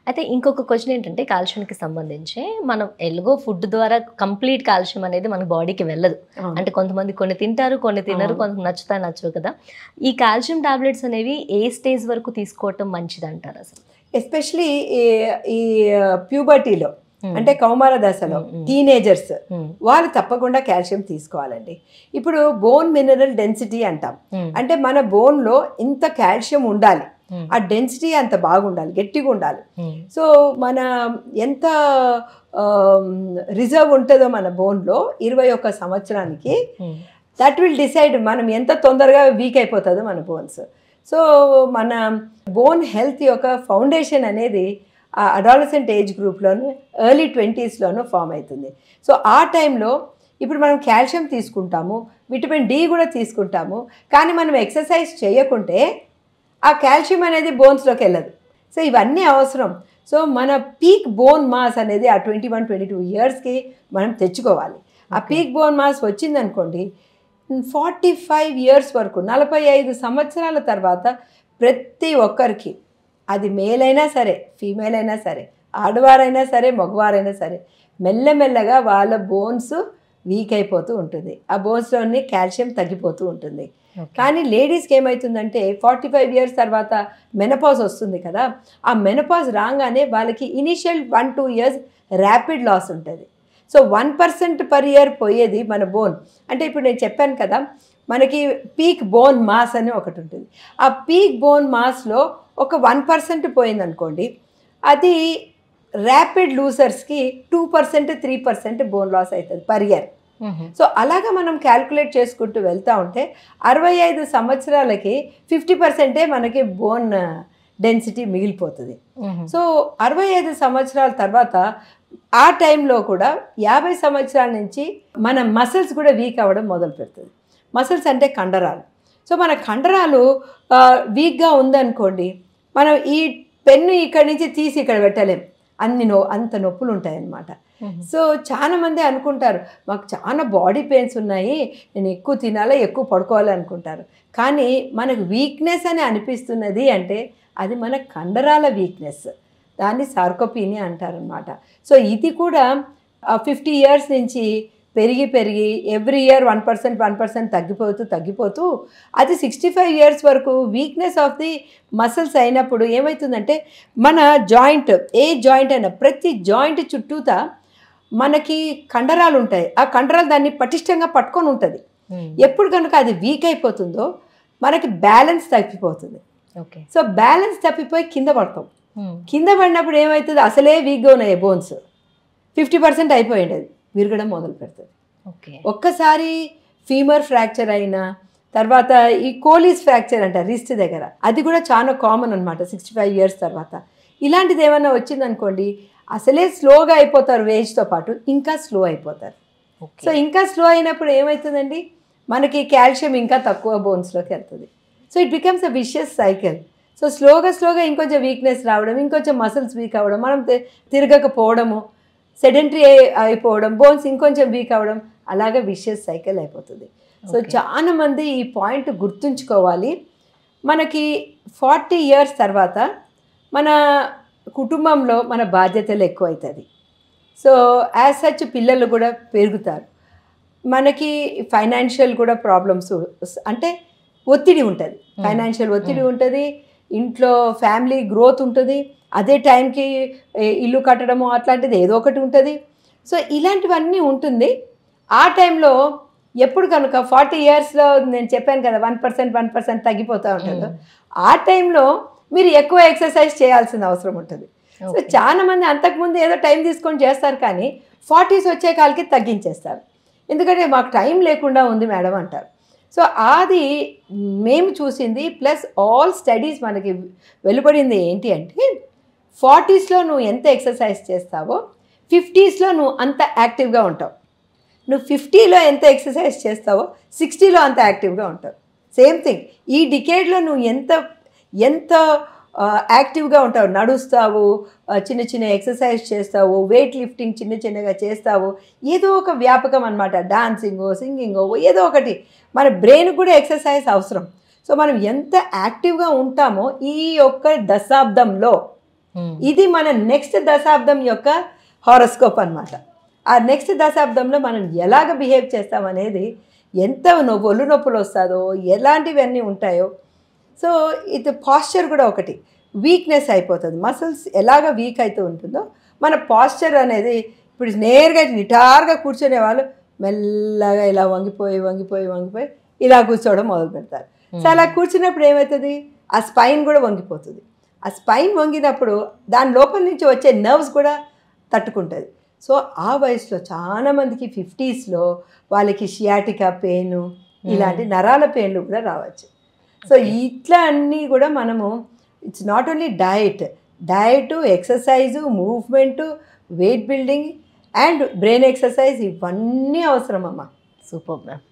అయితే ఇంకొక క్వశ్చన్ ఏంటంటే కాల్షియంకి సంబంధించి మనం ఎలాగో ఫుడ్ ద్వారా కంప్లీట్ కాల్షియం అనేది మన బాడీకి వెళ్ళదు. అంటే కొంతమంది కొన్ని తింటారు, కొన్ని తినరు, కొంతమంది నచ్చుతాయి నచ్చవు కదా. ఈ కాల్షియం టాబ్లెట్స్ అనేవి ఏ స్టేజ్ వరకు తీసుకోవటం మంచిదంటారు అసలు? ఎస్పెషలీ ఈ ప్యూబర్టీలో అంటే కౌమార దశలో టీనేజర్స్ వాళ్ళు తప్పకుండా కాల్షియం తీసుకోవాలండి. ఇప్పుడు బోన్ మినరల్ డెన్సిటీ అంటాం. అంటే మన బోన్లో ఇంత కాల్షియం ఉండాలి, ఆ డెన్సిటీ అంత బాగుండాలి, గట్టిగా ఉండాలి. సో మన ఎంత రిజర్వ్ ఉంటుందో మన బోన్లో 21 సంవత్సరానికి దట్ విల్ డిసైడ్ మనం ఎంత తొందరగా వీక్ అయిపోతుందో మన బోన్స్. సో మన బోన్ హెల్త్ యొక్క ఫౌండేషన్ అనేది అడాలసెంట్ ఏజ్ గ్రూప్లోను ఎర్లీ 20sలోనూ ఫామ్ అవుతుంది. సో ఆ టైంలో ఇప్పుడు మనం కాల్షియం తీసుకుంటాము, విటమిన్ డి కూడా తీసుకుంటాము, కానీ మనం ఎక్సర్సైజ్ చేయకుంటే ఆ కాల్షియం అనేది బోన్స్లోకి వెళ్ళదు. సో ఇవన్నీ అవసరం. సో మన పీక్ బోన్ మాస్ అనేది ఆ 21-22 ఇయర్స్కి మనం తెచ్చుకోవాలి. ఆ పీక్ బోన్ మాస్ వచ్చిందనుకోండి 45 ఇయర్స్ వరకు, 45 సంవత్సరాల తర్వాత ప్రతి ఒక్కరికి, అది మేల్ అయినా సరే, ఫీమేల్ అయినా సరే, ఆడవారైనా సరే, మగవారైనా సరే, మెల్లమెల్లగా వాళ్ళ బోన్స్ వీక్ అయిపోతూ ఉంటుంది. ఆ బోన్స్లోని కాల్షియం తగ్గిపోతూ ఉంటుంది. కానీ లేడీస్కి ఏమవుతుందంటే 45 ఇయర్స్ తర్వాత మెనపాజ్ వస్తుంది కదా, ఆ మెనపాజ్ రాగానే వాళ్ళకి ఇనిషియల్ 1-2 ఇయర్స్ ర్యాపిడ్ లాస్ ఉంటుంది. సో 1% పర్ ఇయర్ పోయేది మన బోన్. అంటే ఇప్పుడు నేను చెప్పాను కదా, మనకి పీక్ బోన్ మాస్ అని ఒకటి ఉంటుంది. ఆ పీక్ బోన్ మాస్లో ఒక 1% పోయిందనుకోండి, అది ర్యాపిడ్ లూజర్స్కి 2%, 3% బోన్ లాస్ అవుతుంది పర్ ఇయర్. సో అలాగా మనం క్యాల్కులేట్ చేసుకుంటూ వెళ్తూ ఉంటే 65 సంవత్సరాలకి 50% మనకి బోన్ డెన్సిటీ మిగిలిపోతుంది. సో 65 సంవత్సరాల తర్వాత ఆ టైంలో కూడా 50 సంవత్సరాల నుంచి మన మసిల్స్ కూడా వీక్ అవ్వడం మొదలు పెడుతుంది. మసిల్స్ అంటే కండరాలు. సో మన కండరాలు వీక్గా ఉందనుకోండి, మనం ఈ పెన్ను ఇక్కడి నుంచి తీసి ఇక్కడ పెట్టలేం, అంత నొప్పులు ఉంటాయన్నమాట. సో చాలామంది అనుకుంటారు మాకు చాలా బాడీ పెయిన్స్ ఉన్నాయి, నేను ఎక్కువ తినాలి, ఎక్కువ పడుకోవాలి అనుకుంటారు. కానీ మనకు వీక్నెస్ అని అనిపిస్తున్నది అంటే అది మన కండరాల వీక్నెస్, దాన్ని సార్కోపీనియా అంటారనమాట. సో ఇది కూడా 50 ఇయర్స్ నుంచి పెరిగి ఎవ్రీ ఇయర్ 1% తగ్గిపోతూ అది 65 ఇయర్స్ వరకు వీక్నెస్ ఆఫ్ ది మసిల్స్ అయినప్పుడు ఏమవుతుందంటే మన జాయింట్, ఏ జాయింట్ అయినా ప్రతి జాయింట్ చుట్టూతా మనకి కండరాలు ఉంటాయి. ఆ కండరాలు దాన్ని పటిష్టంగా పట్టుకొని ఉంటుంది. ఎప్పుడు కనుక అది వీక్ అయిపోతుందో మనకి బ్యాలెన్స్ తప్పిపోతుంది. సో బ్యాలెన్స్ తప్పిపోయి కింద పడతాం. కింద పడినప్పుడు ఏమవుతుంది, అసలే వీక్గా ఉన్నాయి బోన్స్, 50% అయిపోయింది, అది విరగడం మొదలు పెడుతుంది. ఒక్కసారి ఫీమర్ ఫ్రాక్చర్ అయినా, తర్వాత ఈ కోలీస్ ఫ్రాక్చర్ అంట రిస్ట్ దగ్గర, అది కూడా చాలా కామన్ అనమాట 65 ఇయర్స్ తర్వాత. ఇలాంటిది ఏమైనా వచ్చిందనుకోండి అసలే స్లోగా అయిపోతారు, ఏజ్తో పాటు ఇంకా స్లో అయిపోతారు. సో ఇంకా స్లో అయినప్పుడు ఏమవుతుందండి, మనకి కాల్షియం ఇంకా తక్కువ బోన్స్లోకి వెళ్తుంది. So it becomes a vicious cycle. So స్లోగా ఇంకొంచెం వీక్నెస్ రావడం, ఇంకొంచెం మసిల్స్ వీక్ అవ్వడం, మనం తిరగకపోవడము, సెడెంటరీ అయిపోవడం, బోన్స్ ఇంకొంచెం వీక్ అవ్వడం, అలాగే విషియస్ సైకిల్ అయిపోతుంది. సో చాలామంది ఈ పాయింట్ గుర్తుంచుకోవాలి. మనకి 40 ఇయర్స్ తర్వాత మన కుటుంబంలో మన బాధ్యతలు ఎక్కువ అవుతుంది. సో యాజ్ సచ్ పిల్లలు కూడా పెరుగుతారు. మనకి ఫైనాన్షియల్ కూడా ప్రాబ్లమ్స్, అంటే ఒత్తిడి ఉంటుంది, ఫైనాన్షియల్ ఒత్తిడి ఉంటుంది, ఇంట్లో ఫ్యామిలీ గ్రోత్ ఉంటుంది, అదే టైంకి ఇల్లు కట్టడము అట్లాంటిది ఏదో ఒకటి ఉంటుంది. సో ఇలాంటివన్నీ ఉంటుంది. ఆ టైంలో ఎప్పుడు కనుక 40 ఇయర్స్లో నేను చెప్పాను కదా 1% తగ్గిపోతూ ఉంటుందో, ఆ టైంలో మీరు ఎక్కువ ఎక్సర్సైజ్ చేయాల్సిన అవసరం ఉంటుంది. సో చాలామంది అంతకుముందు ఏదో టైం తీసుకొని చేస్తారు, కానీ 40s వచ్చే కాలకి తగ్గించేస్తారు. ఎందుకంటే మాకు టైం లేకుండా ఉంది మేడం అంటారు. సో అది మేము చూసింది. ప్లస్ ఆల్ స్టడీస్ మనకి వెలువడింది ఏంటి అంటే 40sలో నువ్వు ఎంత ఎక్సర్సైజ్ చేస్తావో 50sలో నువ్వు అంత యాక్టివ్గా ఉంటావు. నువ్వు 50లో ఎంత ఎక్సర్సైజ్ చేస్తావో 60లో అంత యాక్టివ్గా ఉంటావు. సేమ్ థింగ్ ఈ డికేడ్లో నువ్వు ఎంత యాక్టివ్గా ఉంటావు, నడుస్తావు, చిన్న ఎక్సర్సైజ్ చేస్తావు, వెయిట్ లిఫ్టింగ్ చిన్నగా చేస్తావు, ఏదో ఒక వ్యాపకం అనమాట, డాన్సింగో సింగింగో ఏదో ఒకటి. మన బ్రెయిన్ కూడా ఎక్సర్సైజ్ అవసరం. సో మనం ఎంత యాక్టివ్గా ఉంటామో ఈ యొక్క దశాబ్దంలో ఇది మన నెక్స్ట్ దశాబ్దం యొక్క హారోస్కోప్ అన్నమాట. ఆ నెక్స్ట్ దశాబ్దంలో మనం ఎలాగ బిహేవ్ చేస్తామనేది, ఎంత ఒళ్ళు నొప్పులు వస్తుందో, ఎలాంటివన్నీ ఉంటాయో. సో ఇది పాస్చర్ కూడా ఒకటి వీక్నెస్ అయిపోతుంది. మసిల్స్ ఎలాగ వీక్ అవుతూ ఉంటుందో మన పాస్చర్ అనేది, ఇప్పుడు నేరుగా నిటారుగా కూర్చునే వాళ్ళు మెల్లగా ఇలా వంగిపోయి వంగిపోయి వంగిపోయి ఇలా కూర్చోవడం మొదలు పెడతారు. సో అలా కూర్చున్నప్పుడు ఏమవుతుంది, ఆ స్పైన్ కూడా వంగిపోతుంది. ఆ స్పైన్ వంగినప్పుడు దాని లోపల నుంచి వచ్చే నర్వ్స్ కూడా తట్టుకుంటుంది. సో ఆ వయసులో చాలామందికి 50స్లో వాళ్ళకి షియాటికా పెయిన్, ఇలాంటి నరాల పెయిన్లు కూడా రావచ్చు. సో ఇట్లా అన్నీ కూడా మనము, it's not only diet, exercise, movement, weight building and brain exercise, ఇవన్నీ అవసరం అమ్మా. Super ma'am.